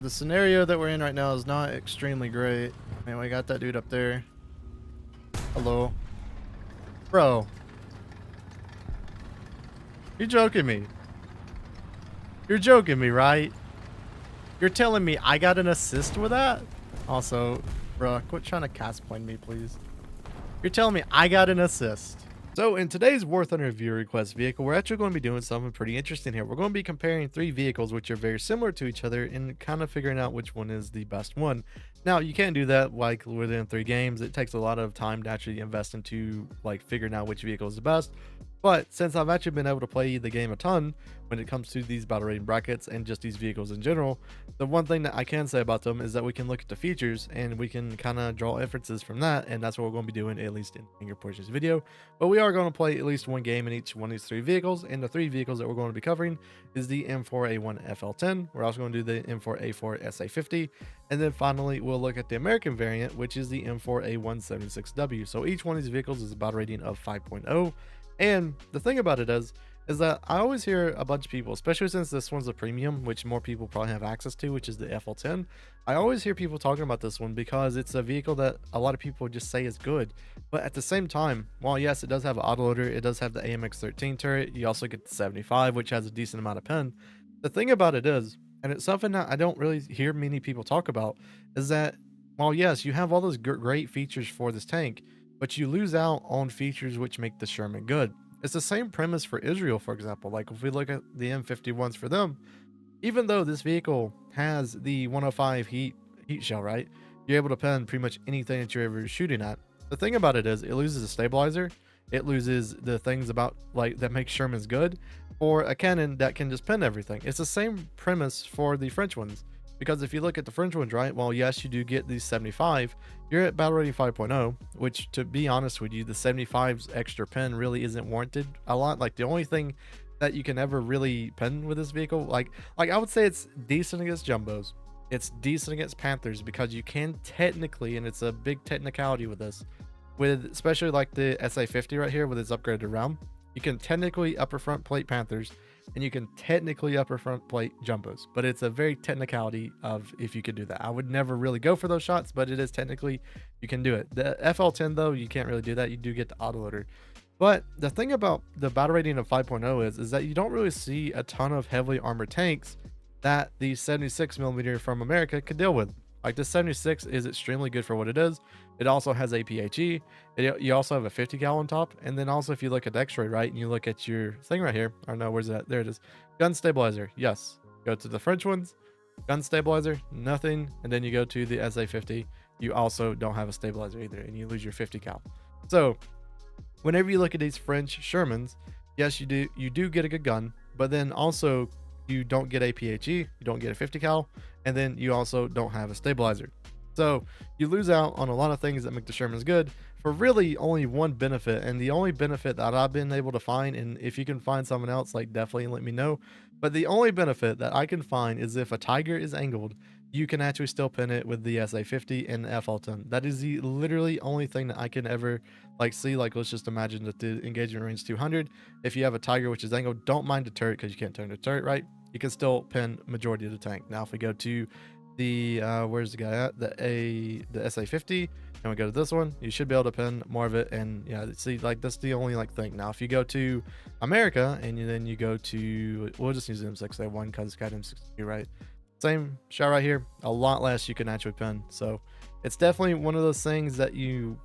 The scenario that we're in right now is not extremely great. Man, we got that dude up there. Hello. Bro. You're joking me. You're joking me, right? You're telling me I got an assist with that? Also, bro, quit trying to cast point me, please. You're telling me I got an assist. So in today's Warthunder viewer request vehicle, we're actually going to be doing something pretty interesting here. We're going to be comparing three vehicles which are very similar to each other and kind of figuring out which one is the best one. Now, you can't do that like within 3 games. It takes a lot of time to actually invest into like figuring out which vehicle is the best. But since I've actually been able to play the game a ton when it comes to these battle rating brackets and just these vehicles in general, the one thing that I can say about them is that we can look at the features and we can kind of draw inferences from that, and that's what we're going to be doing at least in your portions video. But we are going to play at least one game in each one of these 3 vehicles, and the 3 vehicles that we're going to be covering is the M4A1 FL10. We're also going to do the M4A4 SA50, and then finally we'll look at the American variant, which is the M4A1 76W. So each one of these vehicles is a battle rating of 5.0. And the thing about it is that I always hear a bunch of people, especially since this one's a premium, which more people probably have access to, which is the FL10. I always hear people talking about this one because it's a vehicle that a lot of people just say is good. But at the same time, while yes, it does have an autoloader, it does have the AMX13 turret, you also get the 75, which has a decent amount of pen. The thing about it is, and it's something that I don't really hear many people talk about, is that while yes, you have all those great features for this tank, but you lose out on features which make the Sherman good. It's the same premise for Israel, for example. Like if we look at the M51s for them, even though this vehicle has the 105 heat shell, right? You're able to pen pretty much anything that you're ever shooting at. The thing about it is it loses a stabilizer. It loses the things about like that make Shermans good, or a cannon that can just pen everything. It's the same premise for the French ones. Because if you look at the French ones, right, well, yes, you do get these 75. You're at battle rating 5.0, which, to be honest with you, the 75's extra pen really isn't warranted a lot. Like, the only thing that you can ever really pen with this vehicle, like I would say it's decent against Jumbos. It's decent against Panthers because you can technically, and it's a big technicality with this, with especially like the SA50 right here with its upgraded round, you can technically upper front plate Panthers, and you can technically upper front plate Jumbos, but it's a very technicality of if you could do that. I would never really go for those shots, but it is technically you can do it. The FL10 though, you can't really do that. You do get the autoloader. But the thing about the battle rating of 5.0 is that you don't really see a ton of heavily armored tanks that the 76mm from America could deal with. Like the 76 is extremely good for what it is. It also has APHE. You also have a 50 cal on top. And then also if you look at X-ray, right, and you look at your thing right here, or no, where's that? There it is. Gun stabilizer. Yes. Go to the French ones. Gun stabilizer, nothing. And then you go to the SA50. You also don't have a stabilizer either, and you lose your 50 cal. So whenever you look at these French Shermans, yes, you do get a good gun, but then also you don't get APHE, you don't get a 50 cal, and then you also don't have a stabilizer. So you lose out on a lot of things that make the Shermans good for really only one benefit. And the only benefit that I've been able to find, and if you can find someone else, like definitely let me know. But the only benefit that I can find is if a Tiger is angled, you can actually still pin it with the SA50 and the FL10. That is the literally only thing that I can ever like see. Like let's just imagine that the engagement range 200. If you have a Tiger which is angled, don't mind the turret because you can't turn the turret right. You can still pin majority of the tank. Now if we go to the where's the guy at, the SA50, and we go to this one, you should be able to pin more of it. And yeah, see, like that's the only like thing. Now if you go to America and then you go to, we'll just use the M6A1 because it's got M62, right? Same shot right here, a lot less you can actually pin. So it's definitely one of those things that you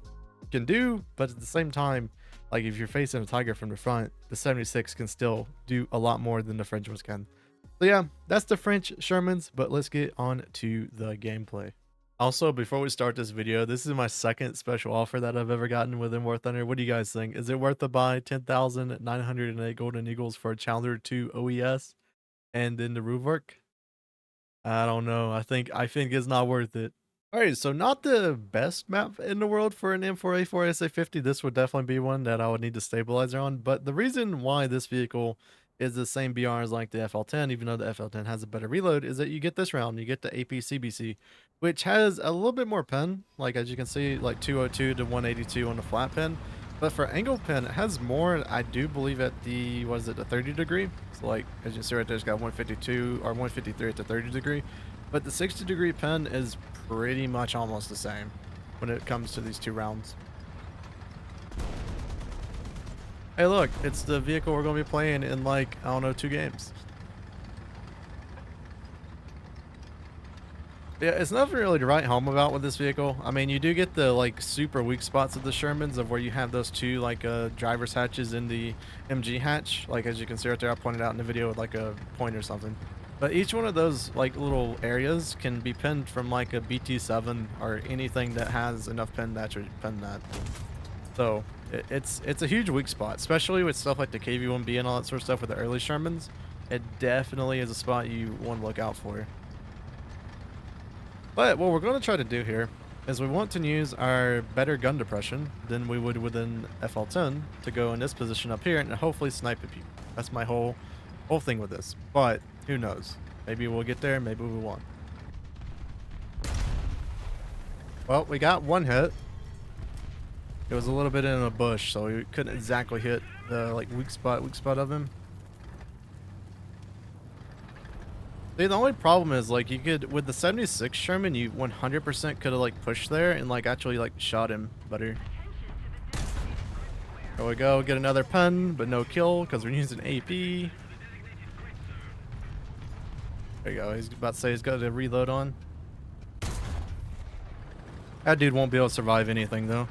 can do, but at the same time, like if you're facing a Tiger from the front, the 76 can still do a lot more than the French ones can. So yeah, that's the French Shermans, but let's get on to the gameplay. Also, before we start this video, this is my second special offer that I've ever gotten within Warthunder. What do you guys think? Is it worth to buy 10,908 Golden Eagles for a Challenger 2 OES and then the roof work? I don't know. I think it's not worth it. All right, so not the best map in the world for an M4A4 SA50. This would definitely be one that I would need to stabilizer on. But the reason why this vehicle is the same BR as like the FL10, even though the FL10 has a better reload, is that you get this round, you get the AP-CBC, which has a little bit more pen. Like as you can see, like 202 to 182 on the flat pen. But for angle pen, it has more, I do believe, at the, what is it, the 30 degree? So like, as you can see right there, it's got 152 or 153 at the 30 degree. But the 60-degree pin is pretty much almost the same when it comes to these two rounds. Hey, look, it's the vehicle we're going to be playing in, like, I don't know, 2 games. Yeah, it's nothing really to write home about with this vehicle. I mean, you do get the, like, super weak spots of the Shermans of where you have those 2, like, driver's hatches in the MG hatch. Like, as you can see right there, I pointed out in the video with, like, a point or something. But each one of those, like, little areas can be pinned from, like, a BT7 or anything that has enough pin that you pin that. So, it's a huge weak spot, especially with stuff like the KV-1B and all that sort of stuff with the early Shermans. It definitely is a spot you want to look out for. But what we're going to try to do here is we want to use our better gun depression than we would within FL10 to go in this position up here and hopefully snipe at people. That's my whole thing with this. But who knows? Maybe we'll get there, maybe we won't. Well, we got 1 hit. It was a little bit in a bush, so we couldn't exactly hit the like weak spot of him. See, the only problem is, like, you could, with the 76 Sherman, you 100% could have, like, pushed there and, like, actually, like, shot him better. There we go, get another pun, but no kill, because we're using AP. There you go, he's about to say he's got a reload on. That dude won't be able to survive anything, though.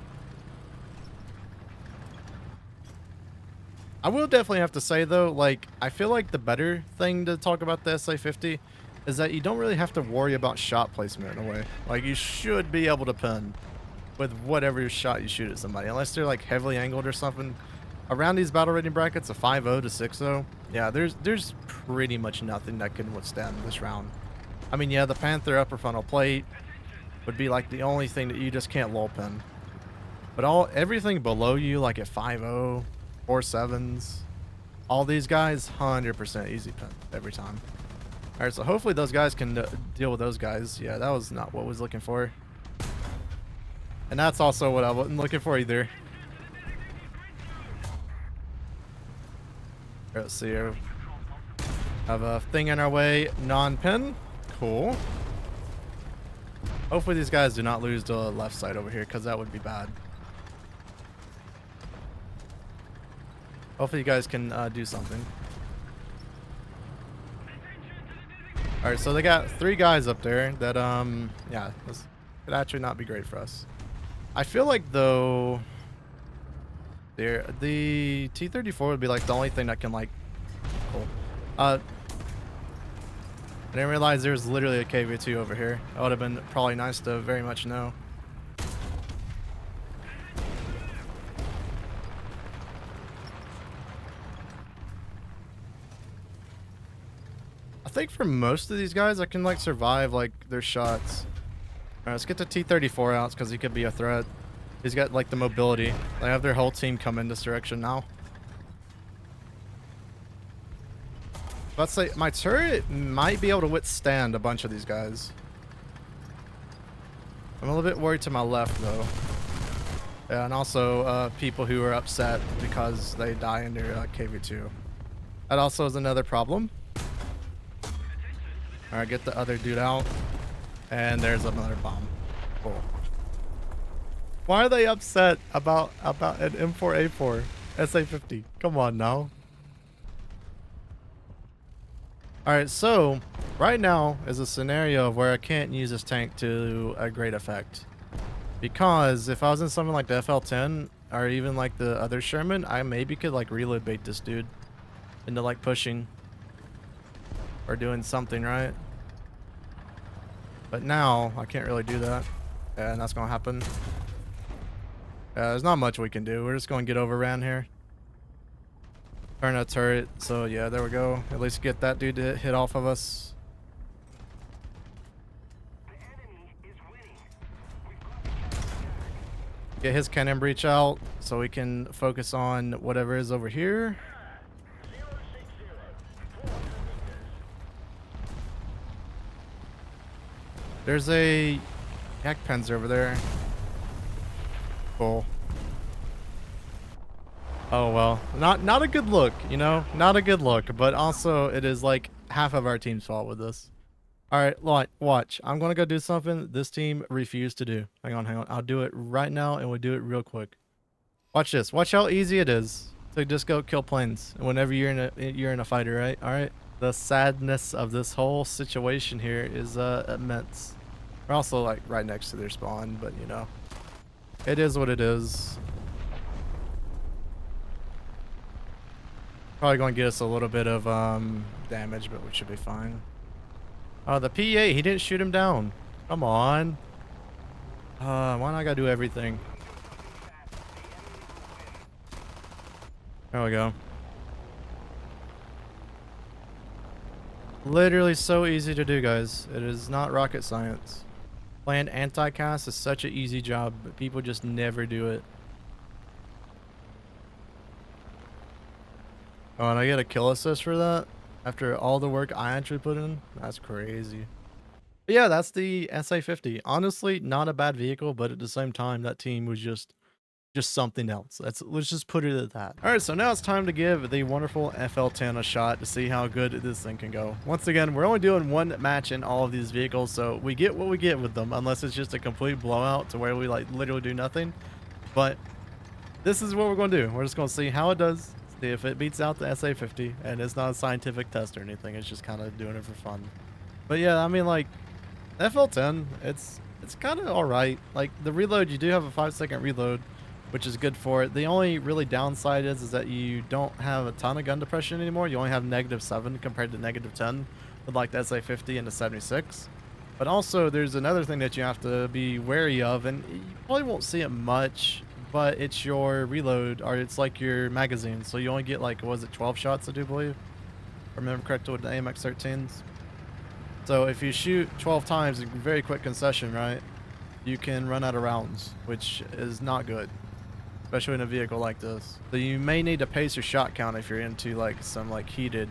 I will definitely have to say, though, like, I feel like the better thing to talk about the SA50 is that you don't really have to worry about shot placement in a way. Like, you should be able to pin with whatever shot you shoot at somebody, unless they're, like, heavily angled or something. Around these battle rating brackets, a 5.0 to 6.0, yeah, there's pretty much nothing that can withstand this round. I mean, yeah, the Panther upper frontal plate would be, like, the only thing that you just can't lull pin. But everything below you, like at 5.0, 4.7s, all these guys, 100% easy pin every time. Alright, so hopefully those guys can deal with those guys. Yeah, that was not what I was looking for. And that's also what I wasn't looking for either. Here, let's see here. Have a thing in our way, non-pin. Cool. Hopefully these guys do not lose to the left side over here, because that would be bad. Hopefully you guys can do something. Alright, so they got 3 guys up there that, yeah, this could actually not be great for us. I feel like, though, the T-34 would be, like, the only thing that can, like, cool. I didn't realize there was literally a KV-2 over here. That would have been probably nice to very much know. I think for most of these guys, I can, like, survive, like, their shots. Alright, let's get the T-34 out, because he could be a threat. He's got, like, the mobility. They have their whole team come in this direction now. Let's say my turret might be able to withstand a bunch of these guys. I'm a little bit worried to my left, though. Yeah, and also people who are upset because they die in their KV-2. That also is another problem. Alright, get the other dude out. And there's another bomb. Cool. Why are they upset about an M4A4 SA50? Come on now. Alright, so right now is a scenario where I can't use this tank to a great effect. Because if I was in something like the FL10 or even like the other Sherman, I maybe could like reload bait this dude into like pushing or doing something, right? But now I can't really do that. Yeah, and that's gonna happen. There's not much we can do. We're just gonna get overran here. Turn a turret. So yeah, there we go. At least get that dude to hit off of us. Get his cannon breach out so we can focus on whatever is over here. There's a yak pens over there. Cool. Oh well, not a good look, you know, not a good look, but also it is like half of our team's fault with this. All right, watch. I'm gonna go do something this team refused to do. Hang on. I'll do it right now, and we'll do it real quick. Watch this. Watch how easy it is to just go kill planes whenever you're in a fighter, right? All right. The sadness of this whole situation here is immense. We're also like right next to their spawn, but you know, it is what it is. Probably going to get us a little bit of damage, but we should be fine. Oh, the PA, he didn't shoot him down. Come on. Why not I gotta do everything? There we go. Literally so easy to do, guys. It is not rocket science. Playing anti-cast is such an easy job, but people just never do it. Oh, and I get a kill assist for that? After all the work I actually put in? That's crazy. But yeah, that's the SA50. Honestly, not a bad vehicle, but at the same time, that team was just something else. Let's just put it at that. All right, so now it's time to give the wonderful FL10 a shot to see how good this thing can go. Once again, we're only doing one match in all of these vehicles, so we get what we get with them, unless it's just a complete blowout to where we like literally do nothing. But this is what we're going to do. We're just going to see how it does, see if it beats out the SA50, and it's not a scientific test or anything. It's just kind of doing it for fun. But yeah, I mean, like, FL10, it's kind of all right. Like, the reload, you do have a 5-second reload, which is good for it. The only really downside is that you don't have a ton of gun depression anymore. You only have -7 compared to -10 with like the SA50 and the 76. But also there's another thing that you have to be wary of, and you probably won't see it much, but it's your reload, or it's like your magazine. So you only get like, was it 12 shots, I do believe? If I remember correctly with the AMX-13s. So if you shoot 12 times in very quick concession, right, you can run out of rounds, which is not good, especially in a vehicle like this. So you may need to pace your shot count if you're into like some like heated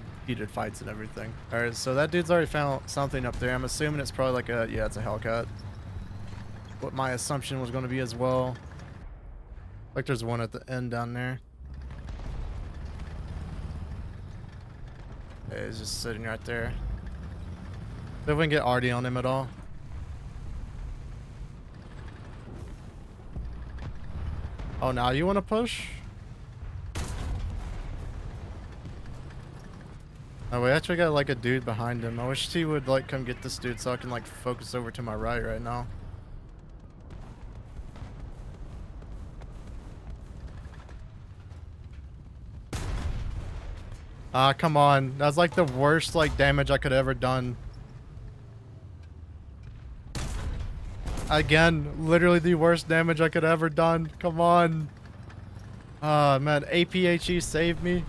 fights and everything. All right, so that dude's already found something up there. I'm assuming it's probably like a, yeah, it's a Hellcat. What my assumption was going to be as well. Like there's one at the end down there. Yeah, he's just sitting right there. See if we can get RD on him at all. Oh, now you want to push? Oh, we actually got like a dude behind him. I wish he would like come get this dude so I can like focus over to my right now. Ah, come on. That was like the worst like damage I could have ever done. Again, literally the worst damage I could have ever done. Come on. Ah, man, APHE saved me.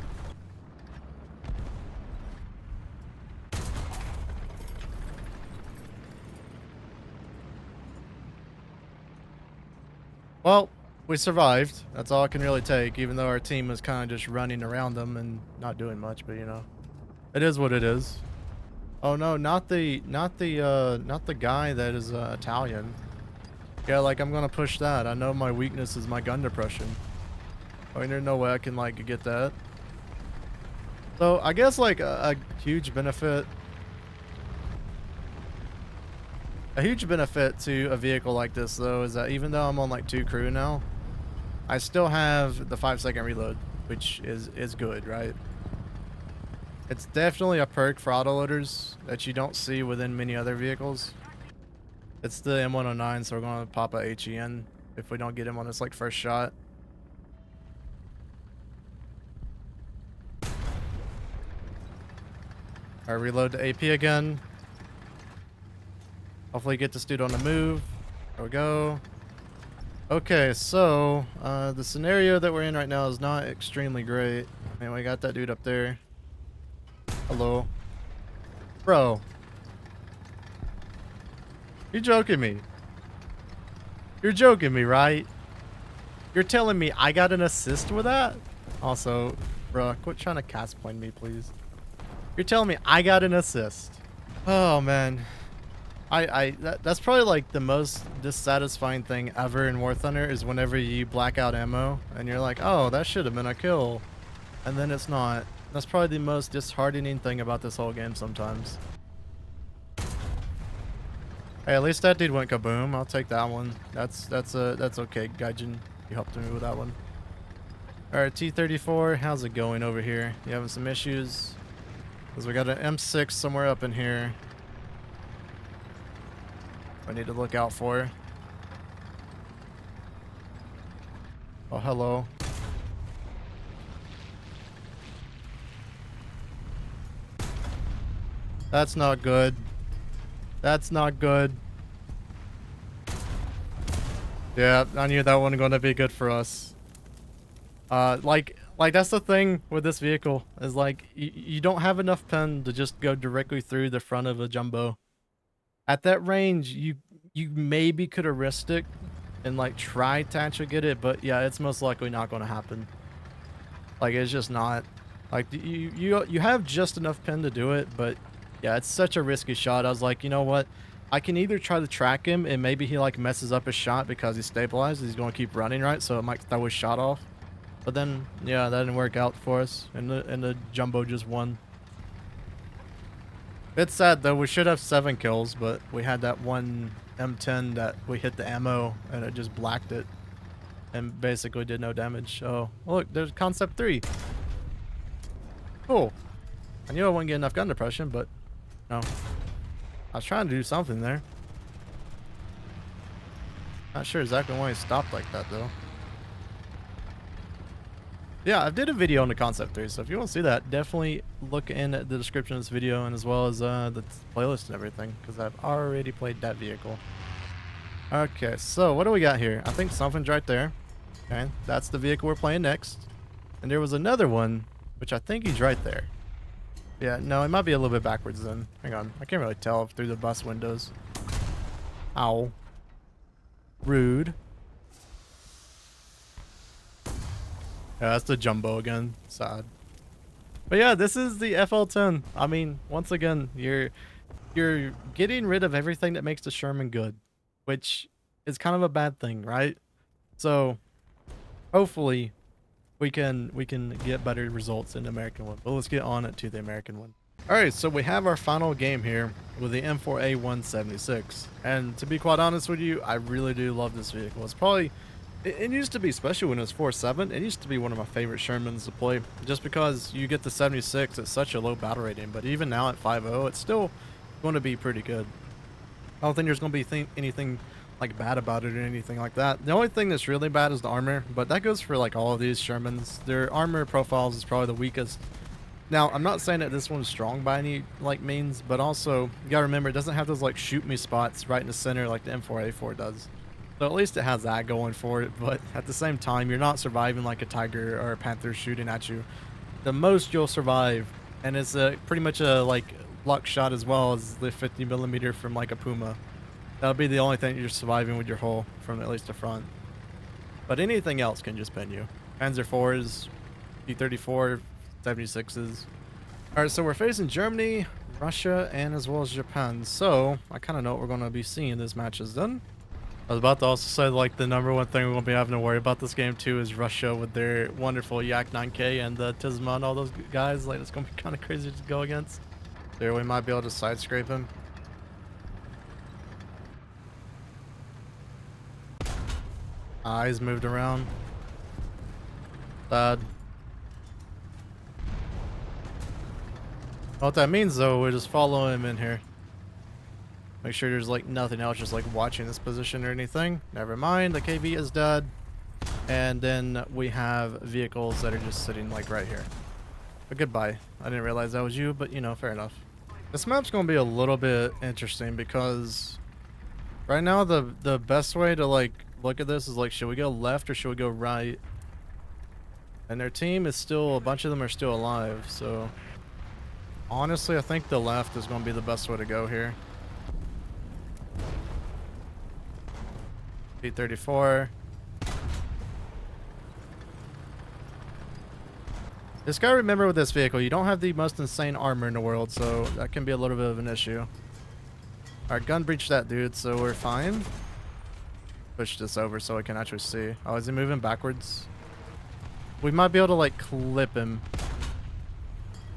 Well, we survived. That's all I can really take, even though our team was kind of just running around them and not doing much, but you know, it is what it is. Oh no, not the guy that is Italian. Yeah, like I'm gonna push that. I know my weakness is my gun depression. I mean, there's no way I can like get that. So I guess like a huge benefit to a vehicle like this though is that even though I'm on like 2 crew now, I still have the 5-second reload, which is good, right? It's definitely a perk for autoloaders that you don't see within many other vehicles. It's the M109, so we're going to pop a HEN if we don't get him on this like first shot. Alright, reload the AP again. Hopefully get this dude on the move. There we go. Okay, so the scenario that we're in right now is not extremely great. I mean, we got that dude up there. Hello. Bro. You're joking me. You're joking me, right? You're telling me I got an assist with that? Also, bro, quit trying to cast point me, please. You're telling me I got an assist. Oh, man. That's probably like the most dissatisfying thing ever in Warthunder is whenever you black out ammo and you're like, oh, that should have been a kill. And then it's not. That's probably the most disheartening thing about this whole game sometimes. Hey, at least that dude went kaboom. I'll take that one. That's okay. Gaijin, you helped me with that one. All right, T-34, how's it going over here? You having some issues? Because we got an M6 somewhere up in here. I need to look out for. Oh, hello. That's not good. That's not good. Yeah, I knew that wasn't going to be good for us. Like that's the thing with this vehicle is like you don't have enough pen to just go directly through the front of a jumbo. At that range, you maybe could have risked it and like tried to actually get it, but yeah, it's most likely not going to happen. Like it's just not. Like you have just enough pen to do it, but yeah, it's such a risky shot. I was like, you know what? I can either try to track him and maybe he like messes up his shot because he's stabilized. He's going to keep running, right? So it might throw his shot off. But then, yeah, that didn't work out for us, and the jumbo just won. It's sad though. We should have 7 kills, but we had that one M10 that we hit the ammo and it just blacked it, and basically did no damage. Oh, look, there's concept 3. Cool. I knew I wouldn't get enough gun depression, but no. I was trying to do something there. Not sure exactly why he stopped like that though. Yeah, I did a video on the Concept 3, so if you want to see that, definitely look in the description of this video, and as well as the playlist and everything, because I've already played that vehicle. Okay, so what do we got here? I think something's right there. Okay, that's the vehicle we're playing next. And there was another one, which I think he's right there. Yeah, no, it might be a little bit backwards then. Hang on, I can't really tell through the bus windows. Ow. Rude. Yeah, that's the jumbo again. Sad. But yeah, this is the FL10. I mean, once again, you're getting rid of everything that makes the Sherman good, which is kind of a bad thing, right? So hopefully we can get better results in the American one. But let's get on it to the American one. All right, so we have our final game here with the M4A1 76. And to be quite honest with you, I really do love this vehicle. It's probably it used to be, especially when it was 4.7, it used to be one of my favorite Shermans to play, just because you get the 76 at such a low battle rating. But even now at 5.0, it's still going to be pretty good. I don't think there's going to be anything like bad about it or anything like that. The only thing that's really bad is the armor, but that goes for like all of these Shermans. Their armor profiles is probably the weakest. Now, I'm not saying that this one's strong by any like means, but also you gotta remember it doesn't have those like shoot me spots right in the center like the M4A4 does. So at least it has that going for it, but at the same time, you're not surviving like a tiger or a panther shooting at you. The most you'll survive, and it's pretty much a like luck shot as well as the 50mm from like a Puma. That'll be the only thing you're surviving with your hull from at least the front. But anything else can just pin you. Panzer IVs, T-34, 76s. Alright, so we're facing Germany, Russia, and as well as Japan. So I kind of know what we're going to be seeing this match is done. I was about to also say, like, the number one thing we're going to be having to worry about this game, too, is Russia with their wonderful Yak 9K and the Tizma and all those guys. Like, it's going to be kind of crazy to go against. There, we might be able to side scrape him. He's moved around. Bad. What that means, though, we just follow him in here. Make sure there's like nothing else just like watching this position or anything. Never mind, the KV is dead. And then we have vehicles that are just sitting like right here. But goodbye. I didn't realize that was you, but you know, fair enough. This map's gonna be a little bit interesting because right now the best way to like look at this is like, should we go left or should we go right? And their team is still, a bunch of them are still alive, so honestly I think the left is gonna be the best way to go here. T-34. Just gotta remember with this vehicle, you don't have the most insane armor in the world, so that can be a little bit of an issue. Alright, gun breached that dude, so we're fine. Push this over so I can actually see. Oh, is he moving backwards? We might be able to like clip him.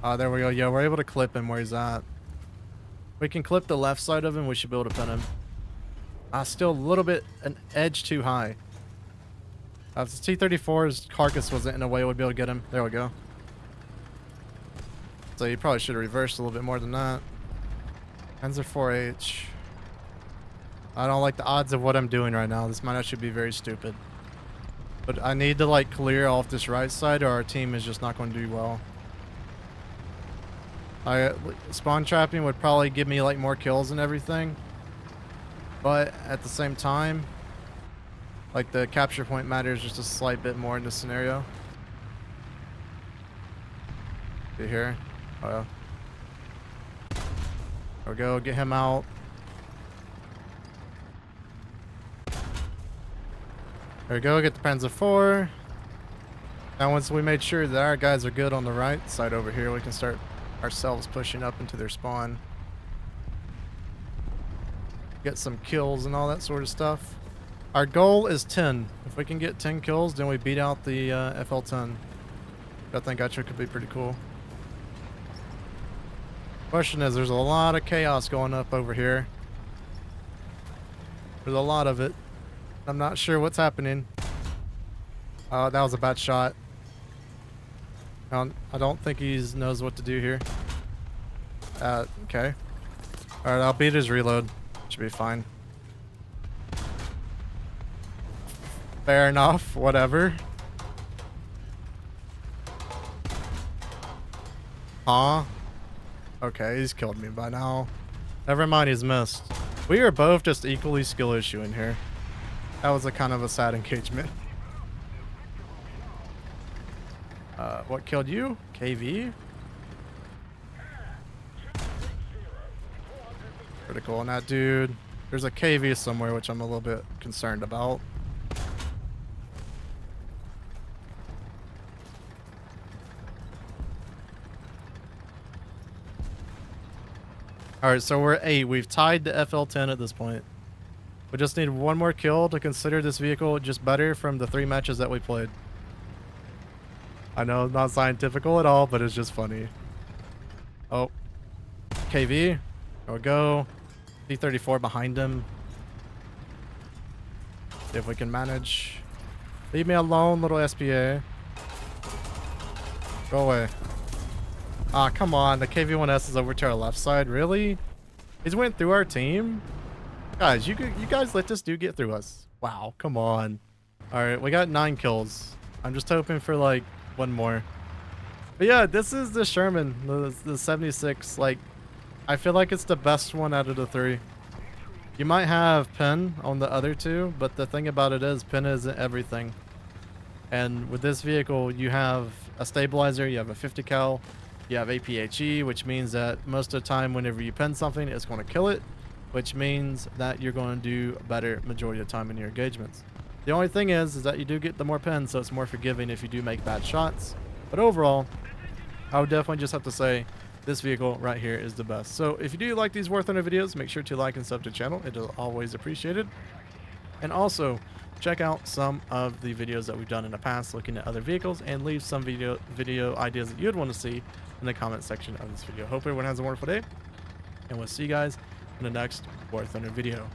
Oh, there we go. Yeah, we're able to clip him where he's at. We can clip the left side of him, we should be able to pin him. Still a little bit an edge too high. If the T-34's carcass wasn't in a way, we'd be able to get him. There we go. So you probably should have reversed a little bit more than that. Panzer 4H. I don't like the odds of what I'm doing right now. This might actually be very stupid. But I need to like clear off this right side or our team is just not going to do well. Spawn trapping would probably give me like more kills and everything. But at the same time, like the capture point matters just a slight bit more in this scenario. See here. Oh yeah. There we go, get him out. There we go, get the Panzer 4. Now once we made sure that our guys are good on the right side over here, we can start ourselves pushing up into their spawn. Get some kills and all that sort of stuff. Our goal is 10. If we can get 10 kills, then we beat out the FL10. I think actually could be pretty cool. Question is, there's a lot of chaos going up over here. There's a lot of it. I'm not sure what's happening. That was a bad shot. I don't think he knows what to do here. Okay. Alright, I'll beat his reload. Should be fine. Fair enough. Whatever. Huh? Okay, he's killed me by now. Never mind, he's missed. We are both just equally skill issue in here. That was a kind of a sad engagement. What killed you? KV? Critical on that dude. There's a KV somewhere, which I'm a little bit concerned about. Alright, so we're 8. We've tied the FL10 at this point. We just need one more kill to consider this vehicle just better from the 3 matches that we played. I know, not scientifical at all, but it's just funny. Oh. KV. There we go. T-34 behind him. See if we can manage. Leave me alone, little SPA. Go away. Ah, come on. The KV-1S is over to our left side. Really? He's went through our team? Guys, you guys let this dude get through us. Wow, come on. Alright, we got 9 kills. I'm just hoping for, like, one more. But yeah, this is the Sherman, the 76. Like, I feel like it's the best one out of the 3. You might have Pen on the other 2, but the thing about it is Pen isn't everything. And with this vehicle, you have a stabilizer, you have a 50 cal, you have APHE, which means that most of the time whenever you pen something, it's going to kill it, which means that you're going to do better majority of the time in your engagements. The only thing is that you do get the more pens, so it's more forgiving if you do make bad shots. But overall, I would definitely just have to say this vehicle right here is the best. So if you do like these Warthunder videos, make sure to like and sub to the channel. It is always appreciated. And also, check out some of the videos that we've done in the past looking at other vehicles, and leave some video ideas that you'd want to see in the comment section of this video. Hope everyone has a wonderful day, and we'll see you guys in the next Warthunder video.